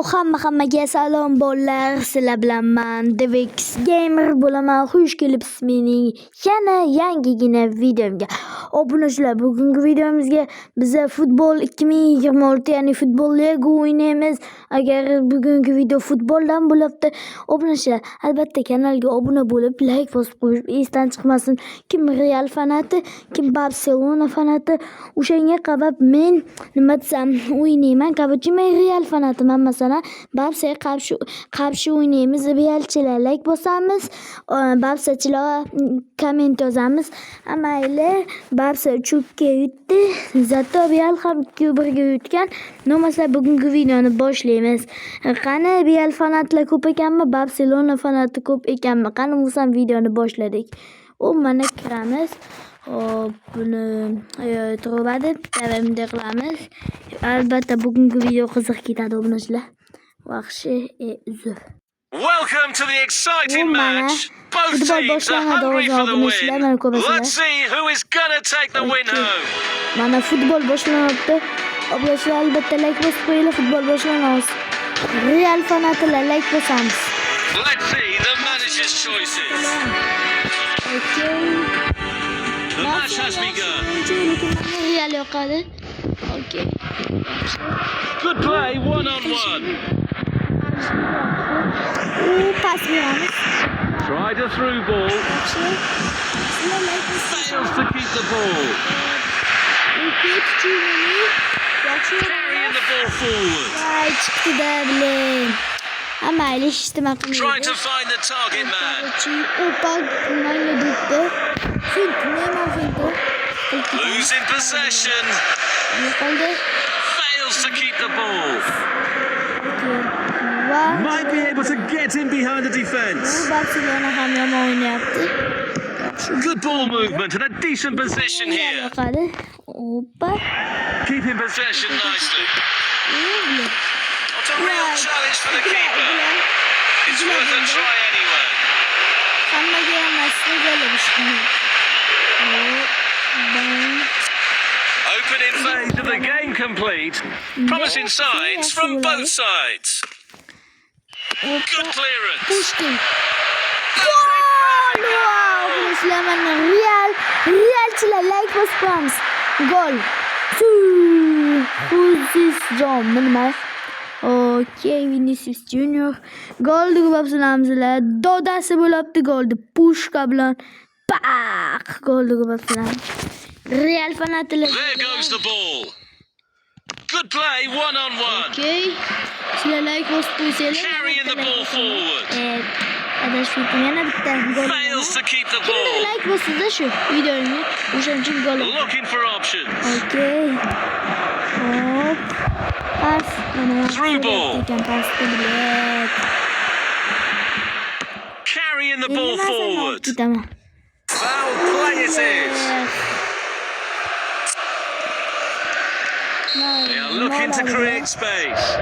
Hammaga salom bolalar, sizlar bilan men Devix Gamer bo'laman. Xush kelibsiz mening yana yangigina videomga. Obunachilar, bugungi videomizga biza futbol 2026, ya'ni futbol Lego o'ynaymiz. Agar bugungi video futboldan bo'libdi, obunachilar, albatta kanalga obuna bo'lib, like bosib qo'yib, esdan chiqmasin. Kim Real fanati, kim Barcelona fanati, o'shanga qarab men nima desam o'ynayman. Qabachi men Real fanatiman, masalan, Barsaga qarshi o'ynaymiz. Realchilar like bosamiz, Barsachilar komment yozamiz. Mayli, Barsa 3-ga yutdi, zato Real ham 2-1 ga yutgan. Nomasa bugungi videoni boshlaymiz. Qani Real fanatlar ko'p ekanmi, Barcelona fanati ko'p ekanmi? Qani o'sam videoni boshladik. Mana kiramiz. Hop, buni turibadi, davomda qilamiz. Albatta bugungi video qiziq ketadi obunachilar. Yaxshi, uzr. Welcome to the exciting match. Both teams are hungry for the win. Let's see who is gonna take the win home. Mana futbol boshlanmoqda. Obunachilar, albatta like bosib qo'yinglar, futbol boshlanamiz. Real fanatlar like bosamiz. Let's see the manager's choices. Okay. The match has begun. Real yoqadi. Okay. Good play, one-on-one. Pas beramiz. Tried a through ball. Fails to keep the ball. Carrying the ball forward. Trying to find the target man. Losing possession. Fails to keep the ball. Might be able to get in behind the defence. Good ball movement and a decent position here. Keeping possession nicely. What a real challenge for the keeper. It's worth a try anyway. Opening phase of the game complete. Promising signs from both sides. Good clearance. Realchilar like bosamiz. Gol. Who's John? Nima? Okay, Vinicius Junior. Gol deb boslamizlar. Dodasi bo'libdi golni. Pushka bilan. Baq! Gol deb boslamamiz. Real fanatlar. There goes the ball. Good play, one-on-one. Okay. Like carrying the ball forward. Fails to keep the ball. Looking for options. Okay. Through ball. Carrying the ball forward. Foul play it is. They are looking to create space.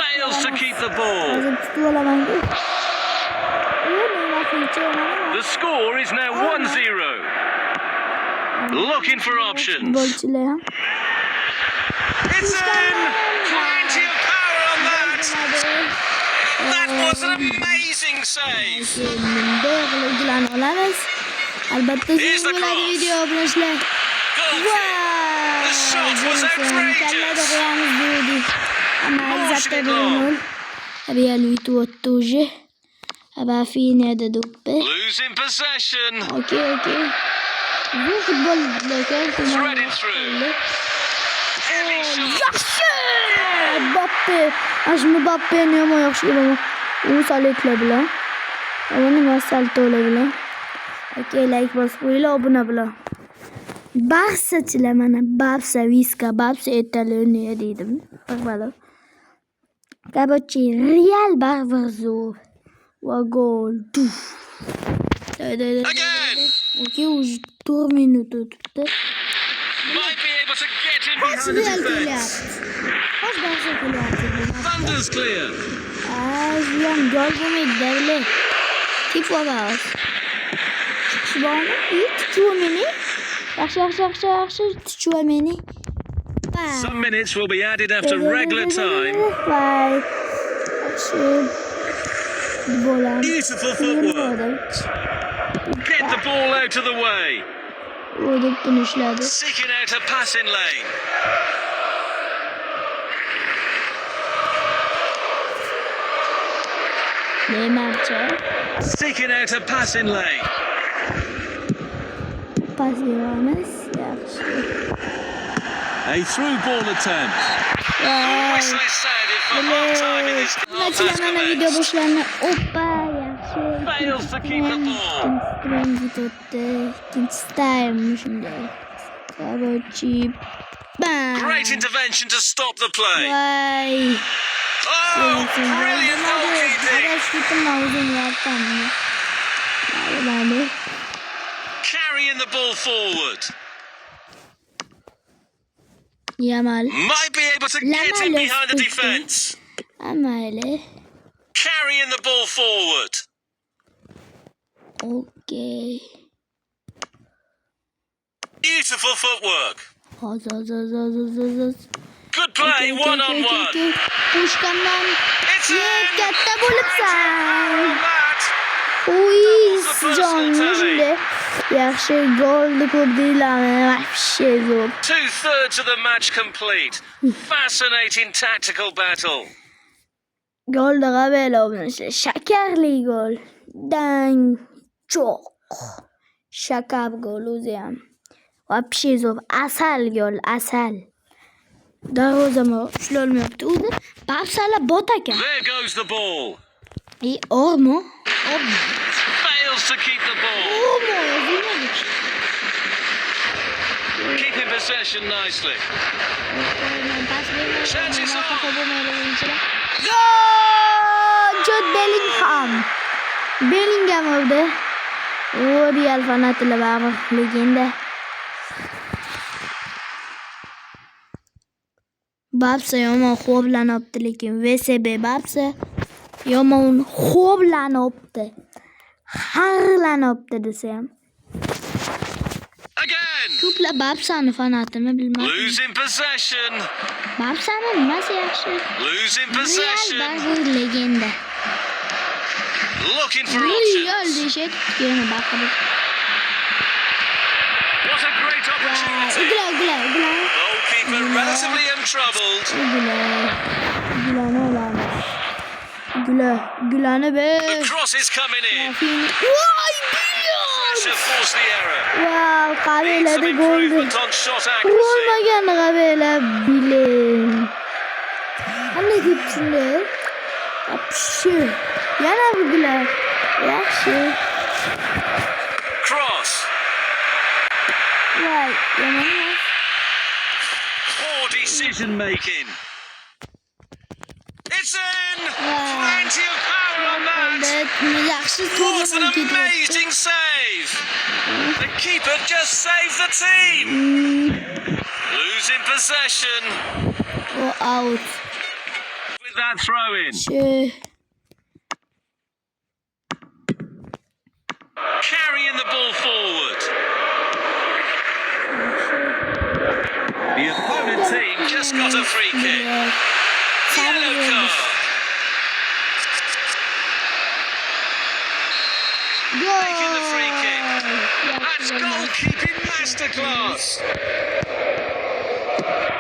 Fails to keep the ball. The score is now 1-0. Looking for options. It's in. Plenty of power on that. That was an amazing save. Here's the cross. The shot was outrageous. Pushing it long. Losing possession. Okay. Threaded through. Heavy shot. Okay, like bosib qo'yinglar, obuna bilan. Barsachilar, mana Barsa Viska, Barsa Italiya deydim. Baqmadi. Qabachi Real barvazor. Va gol. Again. Okay, už 4 minut o'tibdi. Might be able to get in behind the defense. Thunder's clear. Jam gol bo'lmaydi. Keep over. Chuboni, Chumini. Yaxshi. Chumini. Some minutes will be added after regular time. Vay. Şu bola. Beautiful footwork. Get the ball out of the way. Uyduk dönüşledi. Seeking out a passing lane. Neymar'ca. Seeking out a passing lane. Pas vermez. Yaxşı. A through ball attempt. Vay. Whistle is sounded for half time in this half has Maçlarına video commenced. boşlarına. Hoppa. Yaxşı. Fails to keep the ball. İkinci tuttu. İkinci style şimdi. Karoçi. Bam. Great intervention to stop the play. Vay. Oh, brilliant goalkeeping. Arkadaş gittim havuzun yaptım. Hadi. Carrying the ball forward. Yamal. Might be able to get in behind the defence. Ama öyle. Carrying the ball forward. Okey. Beautiful footwork. Az. Good play, one on one. Puşkandan It's in. katta bulup sen. That. Uy sıcağını şimdi. Yaxşı gol kub değil ama bir şey zor. 2/3 of the match complete. Fascinating tactical battle. Gol de böyle olmuş. Şekerli gol. Dan çok. Şaka bir gol uzayam. Bir şey zor. Asal gol asal. Daha o zaman şöyle olmuyordu. Uzun. Babsala botaken. There goes the ball. O mu? Fails to keep the ball. O mu? Bilmedik. Keeping possession nicely. Chances are. Gol! Jude Bellingham. Bellingham oldu. O Real fanatıyla beraber legende. Babsa yomon xo'blanibdi lekin VSB babsa yomon xo'blanibdi. Harlanibdi desam. Again. Ko'plar babsani fanatini bilmayman. Losing possession. Babsani nimasi yaxshi? Losing Real possession. baribir legenda. Looking for Real options. deyishak yana baqirib. What a great opportunity. Ugla. Goalkeeper relatively untroubled. Gülani be. The cross is coming in. Vay biliyor. Pressure forced the error. Wow, Needs some Kabela'da goldu. improvement on shot accuracy. Olmagan Kabela bile. Hani gitsinler. Yapışı. Yana bir güler. Yaxşı. Cross. Vay yaman. Poor decision making. It's in. Wow. Plenty of power on that. Yaxşı What an to'g'ri amazing save. The keeper just saves the team. Losing possession O out. with that throw in. Carrying the ball forward. The opponent team just got a free kick. Yellow card. Making the free kick. That's goalkeeping masterclass.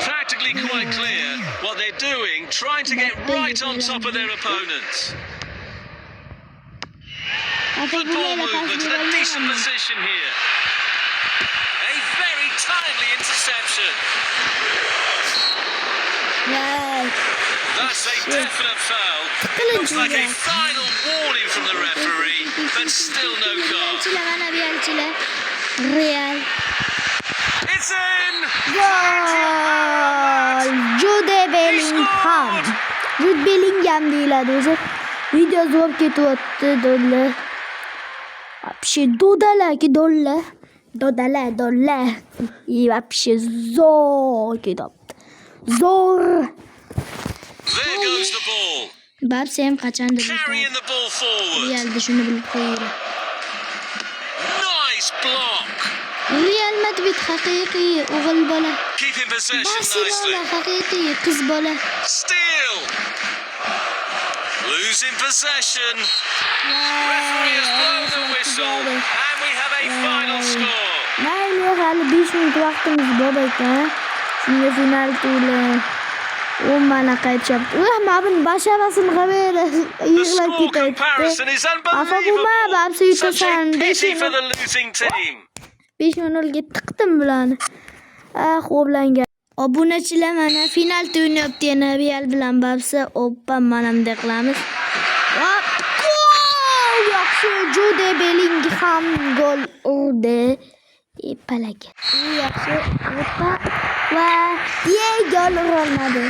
Tactically quite clear what they're doing, trying to get right on top of their opponents. Good ball movement and a decent position here. A very timely interception. That's a definite foul. Looks like a final warning from the referee, but still no card. Real. It's in! Gol! Jude Bellingham. Jude Bellingham deyiladi o'zi. Video zo'r ketyapti dolla. Вообще dolla. И вообще zo'r ketyapti. Zo'r. There goes the ball. Babsi ham qachondir Carrying the ball forward. Realda shuni bilib qo'ydi. Nice block. Real Madrid haqiqiy o'g'il bola. Keeping possession Barcelona nicely. haqiqiy qiz bola. Steal. Losing possession. Referee has blown the whistle, and we have a final score. Mayli, hali 5 minut vaqtimiz bor ekan. Shunga final to'la. O mana qaytyapti. Mana buni basharasini qilib The yig'lab score ketayapti. comparison is Afa bo'lma, babsi unbelievable. Such a yutasan. pity for the losing team. 5-0 ga tiqdim bularni. Xo'blangan. Obunachilar mana final o'ynayapti yana Real bilan babsi. Oppa mana bunday qilamiz. Yaxshi, Jude Bellingham gol urdi. Palaga. Yaxshi. Oppa va gol urolmadi.